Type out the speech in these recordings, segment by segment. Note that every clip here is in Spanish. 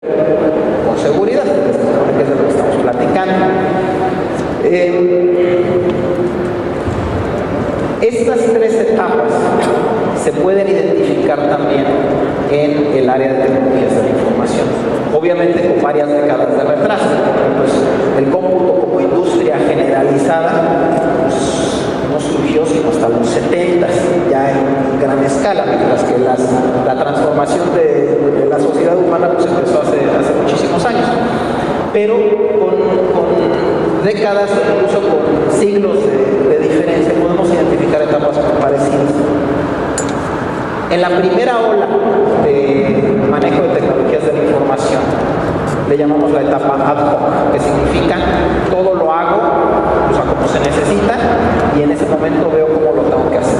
con seguridad, que es de lo que estamos platicando. Estas tres etapas se pueden identificar también en el área de tecnologías de la información, obviamente con varias décadas de retraso. Pues el cómputo como industria generalizada pues, no surgió sino hasta los 70, ya en gran escala, mientras que la transformación de la sociedad humana pues, empezó hace muchísimos años. Pero con décadas, incluso con siglos de diferencia, podemos identificar etapas parecidas. En la primera ola de manejo de tecnologías de la información, le llamamos la etapa ad hoc, que significa todo lo hago, o sea, como se necesita, y en ese momento veo cómo lo tengo que hacer.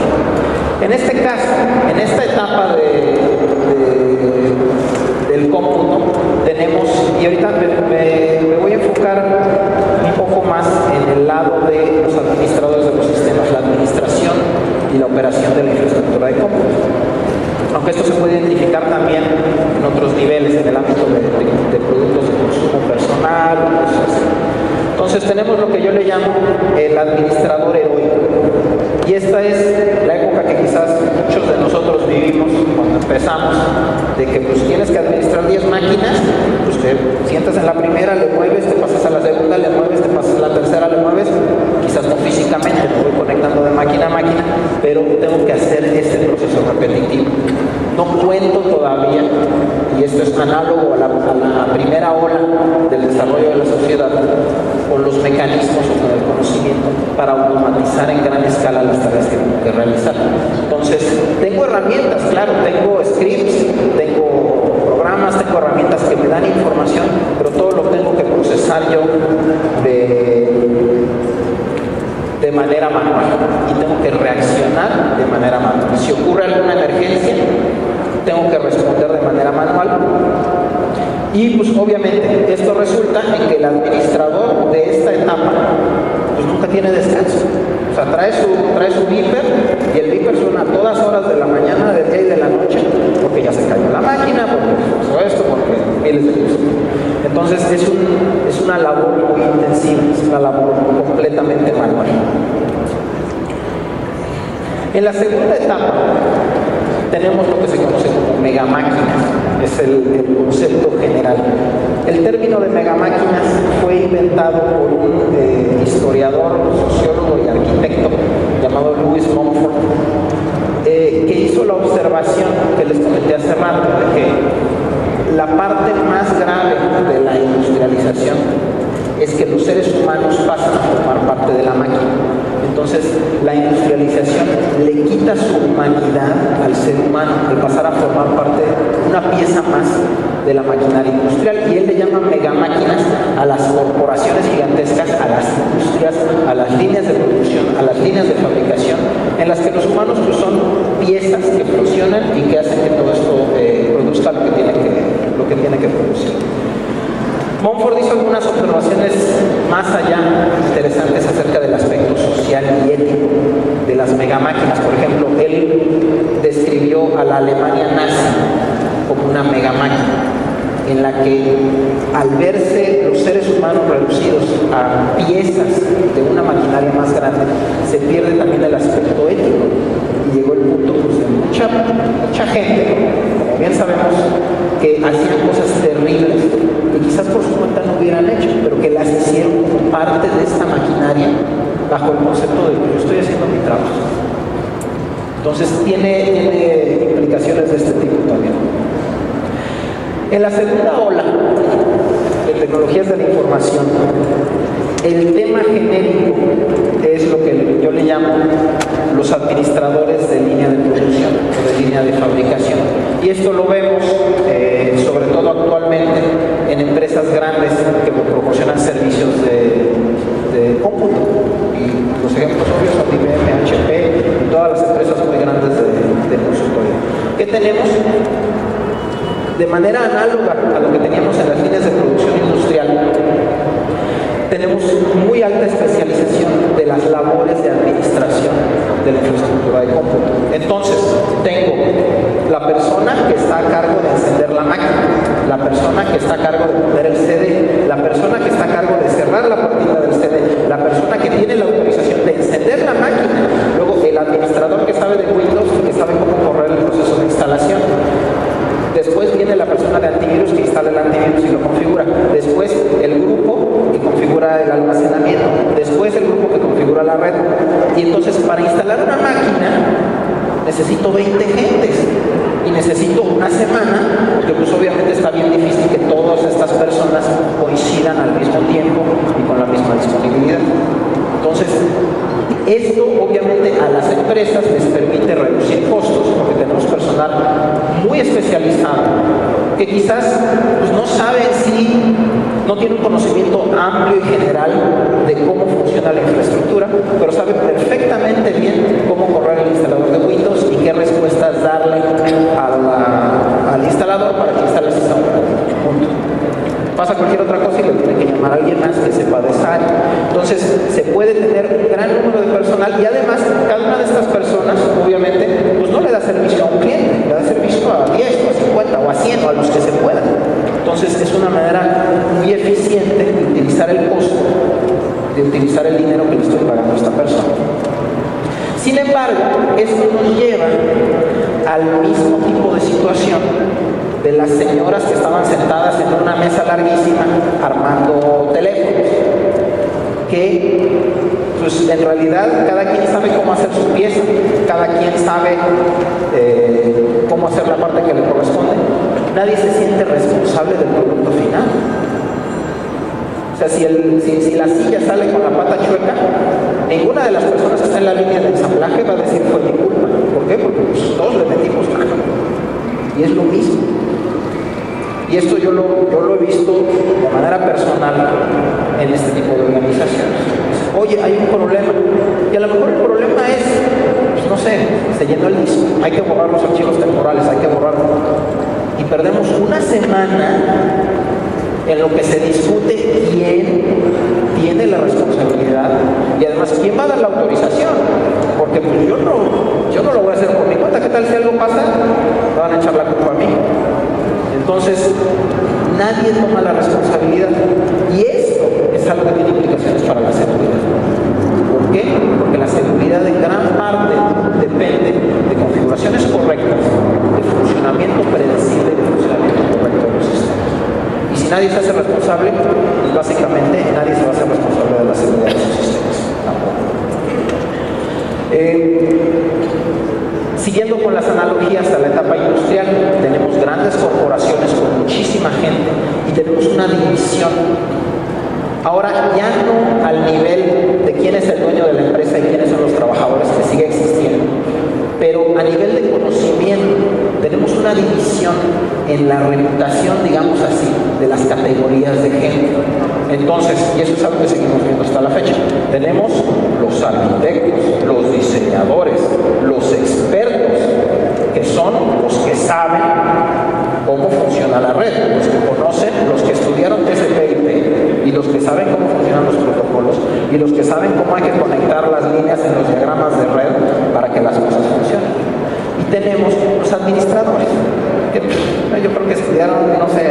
En este caso, en esta etapa del cómputo, tenemos, y ahorita me voy a enfocar un poco más en el lado de los administradores de los sistemas, la administración y la operación de la infraestructura de cómputo. Aunque esto se puede identificar también en otros niveles, en el ámbito de productos de consumo personal, cosas así. Entonces tenemos lo que yo le llamo el administrador heroico. Y esta es la época que quizás muchos de nosotros vivimos cuando empezamos, de que pues tienes que administrar 10 máquinas, pues te sientas en la primera, le mueves, te pasas a la segunda, le mueves, te pasas a la tercera, le mueves, quizás no físicamente, me voy conectando de máquina a máquina, pero tengo que hacer este proceso repetitivo. No cuento todavía, y esto es análogo a la primera ola del desarrollo de la sociedad, con los mecanismos o con el conocimiento para automatizar en gran escala las tareas que tengo que realizar. Entonces, tengo herramientas, claro, tengo scripts, tengo programas, tengo herramientas que me dan información, pero todo lo tengo que procesar yo de manera manual y tengo que reaccionar de manera manual. Si ocurre alguna emergencia, tengo que responder de manera manual. Y pues obviamente esto resulta en que el administrador de esta etapa pues nunca tiene descanso. O sea, trae su beeper y el beeper suena a todas horas de la mañana, del día y de la noche, porque ya se cayó la máquina, porque pasó esto, porque miles de cosas. Entonces es una labor muy intensiva, es una labor completamente manual. En la segunda etapa tenemos lo que se conoce como megamáquinas, es el concepto general. El término de megamáquinas fue inventado por un historiador, sociólogo y arquitecto llamado Louis Mumford, que hizo la observación que les comenté hace rato, de que la parte más grave de la industrialización es que los seres humanos pasan a formar parte de la máquina. Entonces, la industrialización le quita su humanidad al ser humano al pasar a formar parte, una pieza más de la maquinaria industrial. Y él le llama megamáquinas a las corporaciones gigantescas, a las industrias, a las líneas de producción, a las líneas de fabricación, en las que los humanos pues, son piezas que funcionan y que hacen que todo esto produzca lo que tiene que producir. Mumford hizo algunas observaciones más allá interesantes acerca del aspecto social y ético de las megamáquinas. Por ejemplo, él describió a la Alemania nazi como una megamáquina, en la que al verse los seres humanos reducidos a piezas de una maquinaria más grande, se pierde también el aspecto ético. Y llegó el punto pues, de mucha gente, como bien sabemos, que hacían cosas terribles que quizás por su cuenta no hubieran hecho, pero que las hicieron como parte de esta maquinaria bajo el concepto de que yo estoy haciendo mi trabajo. Entonces tiene implicaciones de este tipo también. En la segunda ola de tecnologías de la información, el tema genérico es lo que yo le llamo los administradores de línea de producción o de línea de fabricación. Y esto lo vemos sobre todo actualmente en empresas grandes que proporcionan servicios de cómputo. Y los ejemplos obvios son IBM, HP y todas las empresas muy grandes de consultoría. ¿Qué tenemos? De manera análoga a lo que teníamos en las líneas de producción industrial, tenemos muy alta especialización de las labores de administración de la infraestructura de cómputo. Entonces, tengo la persona que está a cargo de encender la máquina, la persona a cargo de poner el CD, la persona que está a cargo de cerrar la puertita del CD, la persona que tiene la autorización de encender la máquina, luego el administrador que sabe de Windows y que sabe cómo correr el proceso de instalación. Después viene la persona de antivirus que instala el antivirus y lo configura. Después el grupo que configura el almacenamiento. Después el grupo que configura la red. Y entonces para instalar una máquina necesito 20 gentes. Y necesito una semana, porque pues obviamente está bien difícil que todas estas personas coincidan al mismo tiempo y con la misma disponibilidad. Entonces, esto obviamente a las empresas les permite reducir costos, porque tenemos personal muy especializado, que quizás pues, no sabe si no tiene un conocimiento amplio y general de cómo funciona la infraestructura, pero sabe perfectamente bien cómo correr el instalador de Windows y qué respuestas darle al instalador para que instale el sistema operativo. Punto. Pasa cualquier otra cosa y le tiene que llamar a alguien más que sepa de esa área. Entonces, se puede tener un gran número de personal y además, cada una de estas personas, obviamente, pues no le da servicio a un cliente, le da servicio a 10, o a 50, o a 100, o a los que se puedan. Entonces, es una manera muy eficiente de utilizar el costo, de utilizar el dinero que le estoy pagando a esta persona. Sin embargo, esto nos lleva al mismo tipo de situación de las señoras que estaban sentadas en una mesa larguísima armando teléfonos, que pues en realidad cada quien sabe cómo hacer su pieza, cada quien sabe cómo hacer la parte que le corresponde. Nadie se siente responsable del producto final. O sea, si la silla sale con la pata chueca, ninguna de las personas que está en la línea de ensamblaje va a decir fue mi culpa. ¿Por qué? Porque pues, todos le metimos mano. Y es lo mismo. Y esto yo lo he visto de manera personal en este tipo de organizaciones. Oye, hay un problema. Y a lo mejor el problema es, pues no sé, se llenó el disco. Hay que borrar los archivos temporales, hay que borrarlo. Y perdemos una semana en lo que se discute quién tiene la responsabilidad y además quién va a dar la autorización. Porque pues yo no lo voy a hacer por mi cuenta. ¿Qué tal si algo pasa? Me van a echar la culpa a mí. Entonces, nadie toma la responsabilidad. Y esto es algo que tiene implicaciones para la seguridad. ¿Por qué? Porque la seguridad en gran parte depende de configuraciones correctas, de funcionamiento predecible y de funcionamiento correcto de los sistemas. Y si nadie se hace responsable, pues básicamente nadie se va a hacer responsable de la seguridad de sus sistemas. Tampoco. Siguiendo con las analogías a la etapa industrial, tenemos grandes corporaciones con muchísima gente y tenemos una división. Ahora ya no al nivel de quién es el dueño de la empresa y quiénes son los trabajadores, que sigue existiendo, pero a nivel de conocimiento tenemos una división en la reputación, digamos así, de las categorías de gente. Entonces, y eso es algo que seguimos viendo hasta la fecha, tenemos los arquitectos, los diseñadores, los expertos, que son los que saben cómo funciona la red, los que conocen, los que estudiaron TCP/IP y los que saben cómo funcionan los protocolos y los que saben cómo hay que conectar las líneas en los diagramas de red para que las cosas funcionen. Y tenemos los administradores, que yo creo que estudiaron, no sé,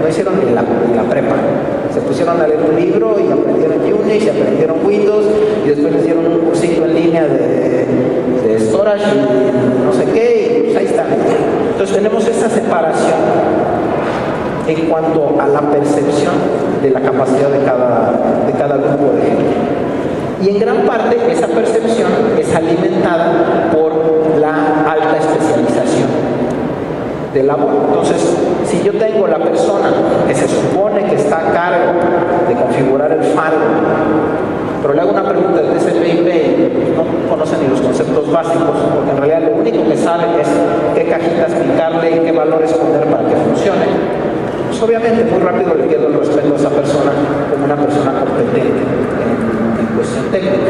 no hicieron ni la prepa. Se pusieron a leer un libro y aprendieron Unix y aprendieron Windows y después les dieron un cursito en línea de storage y no sé qué, y pues ahí están. Entonces tenemos esa separación en cuanto a la percepción de la capacidad de cada grupo de gente. Y en gran parte esa percepción es alimentada por la alta especialización de labor. Entonces, si yo tengo la persona que se supone que está a cargo de configurar el firewall, pero le hago una pregunta de TCP/IP y no conoce ni los conceptos básicos, porque en realidad lo único que sabe es qué cajitas picarle y qué valores poner para que funcione, pues obviamente muy rápido le pierdo el respeto a esa persona como una persona competente en cuestión técnica.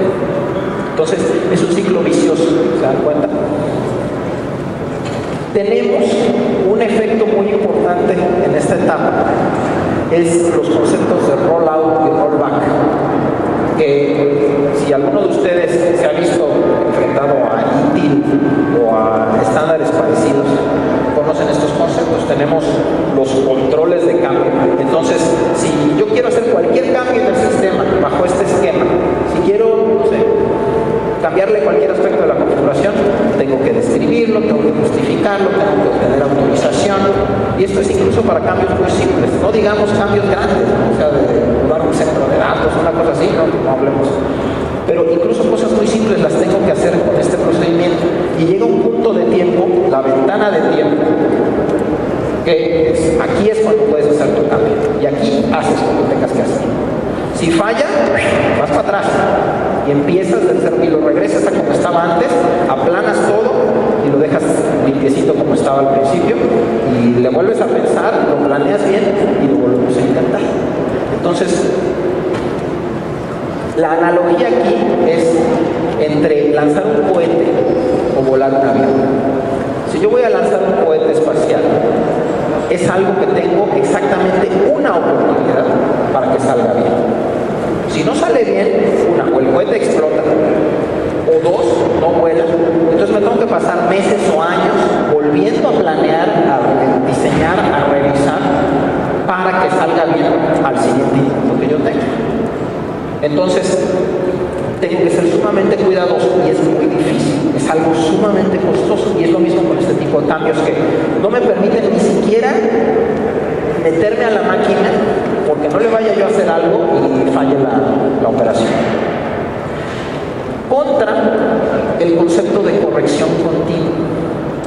Entonces, es un ciclo vicioso, ¿se dan cuenta? Tenemos un efecto muy importante en esta etapa, es los conceptos de rollout y rollback, que si alguno de ustedes se ha visto enfrentado a ITIL o a estándares parecidos, conoce conocen estos conceptos. Tenemos los controles de cambio. Entonces, si yo quiero hacer cualquier cambio en el sistema bajo este esquema, si quiero, no sé, cambiarle cualquier aspecto de la configuración, tengo que describirlo, tengo que justificarlo, tengo que obtener autorización. Y esto es incluso para cambios muy simples, no digamos cambios grandes, ¿no? O sea, de mudar un centro de datos, una cosa así, no hablemos. Pero incluso cosas muy simples las tengo que hacer con este procedimiento. Y llega un punto de tiempo, la ventana de tiempo, que aquí es cuando puedes hacer tu cambio. Y aquí haces lo que tengas que hacer. Si falla, vas para atrás y empiezas del cero y lo regresas a como estaba antes, aplanas todo y lo dejas limpiecito como estaba al principio y le vuelves a pensar, lo planeas bien y lo volvemos a intentar. Entonces, la analogía aquí es entre lanzar un cohete o volar un avión. Si yo voy a lanzar un cohete espacial, es algo que tengo exactamente una oportunidad para que salga bien. Si no sale bien, o el cohete explota, o dos, no vuela, entonces me tengo que pasar meses o años volviendo a planear, a diseñar, a revisar, para que salga bien al siguiente intento que yo tenga. Entonces, tengo que ser sumamente cuidadoso y es muy difícil, es algo sumamente costoso y es lo mismo con este tipo de cambios que no me permiten ni siquiera meterme a la máquina porque no le vaya yo a hacer algo y falle la operación. Contra el concepto de corrección continua,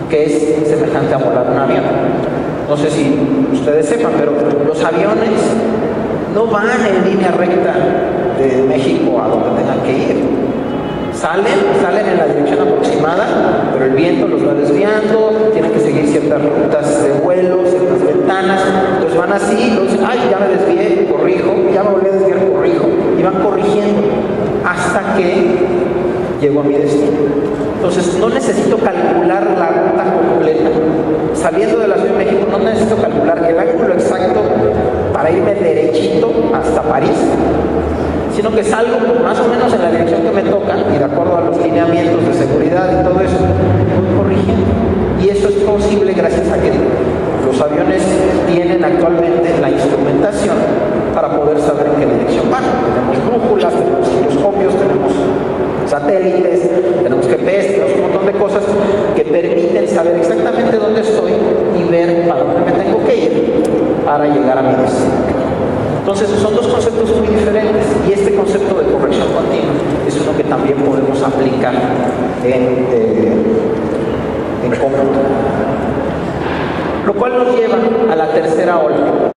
que es semejante a volar un avión. No sé si ustedes sepan, pero los aviones no van en línea recta de México a donde tengan que ir. Salen en la dirección aproximada, pero el viento los va desviando, tienen que seguir ciertas rutas de vuelo, ciertas ventanas, entonces van así, entonces, ay, ya me desvié, corrijo, ya me volví a desviar, corrijo, y van corrigiendo hasta que llego a mi destino. Entonces no necesito calcular la ruta completa. Saliendo de la Ciudad de México no necesito calcular el ángulo exacto para irme derechito hasta París, sino que salgo más o menos en la dirección que me toca y de acuerdo a los lineamientos de seguridad y todo eso, voy corrigiendo. Y eso es posible gracias a que los aviones tienen actualmente la instrumentación para poder saber en qué dirección van. Tenemos brújulas, tenemos giroscopios, tenemos satélites, tenemos GPS, tenemos un montón de cosas que permiten saber exactamente dónde estoy y ver para dónde me tengo que ir para llegar a mi destino. Entonces son dos conceptos muy diferentes y este concepto de corrección continua es uno que también podemos aplicar en cómputo. Lo cual nos lleva a la tercera ola.